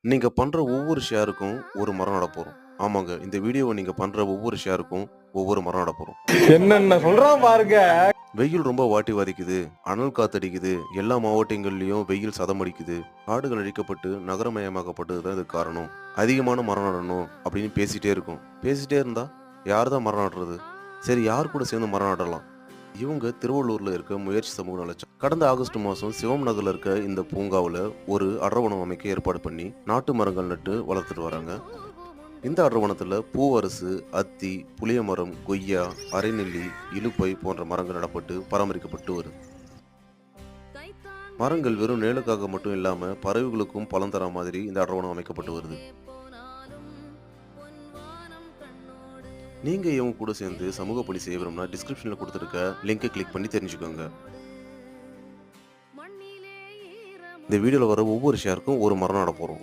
நீங்க பண்ற ஒவ்வொரு ஷேருக்கும் ஒரு மரம் நடப் போறோம். ஆமாங்க. இந்த வீடியோவ நீங்க பண்ற ஒவ்வொரு ஷேருக்கும் ஒவ்வொரு மரம் நடப் போறோம். என்னென்ன சொல்றான் பாருங்க. வெயில் ரொம்ப வாட்டி வதைக்குது, அனல் காத்தடிக்குது, எல்லா மாவட்டங்கள்லயும் வெயில் சதமடிக்குது, காடுகள் அழிக்கப்பட்டு நகரமயமாக்கப்பட்டது தான் இதுக்கு காரணம். அதிகமான மரம் நடணும் அப்படின்னு பேசிட்டே இருக்கோம். பேசிட்டே இருந்தா யார் தான் மரம் நடுறது? சரி யார் கூட சேர்ந்து மரம் நடலாம்? இவங்க திருவள்ளூர்ல இருக்க முயற்சி சமூக நலச்சங்கம். கடந்த ஆகஸ்ட் மாசம் சிவம் நகர்ல இருக்க இந்த பூங்காவுல ஒரு அடர்வனம் அமைக்க ஏற்பாடு பண்ணி நாட்டு மரங்கள் நட்டு வளர்த்துட்டு வராங்க. இந்த அடர்வனத்துல பூவரசு, அத்தி, புளியமரம், கொய்யா, அரைநெல்லி, இலுப்பை போன்ற மரங்கள் நடப்பட்டு பராமரிக்கப்பட்டு வருது. மரங்கள் வெறும் நிழலுக்காக மட்டும் இல்லாம பறவைகளுக்கும் பலன் தர மாதிரி இந்த அடர்வனம் அமைக்கப்பட்டு வருது. நீங்க இவங்க கூட சேர்ந்து சமூக பணி செய்ய விரும்பினா டிஸ்கிரிப்ஷன்ல கொடுத்துருக்க லிங்கை கிளிக் பண்ணி தெரிஞ்சுக்கோங்க. இந்த வீடியோல வர ஒவ்வொரு ஷேருக்கும் ஒரு மரம் நட போறோம்.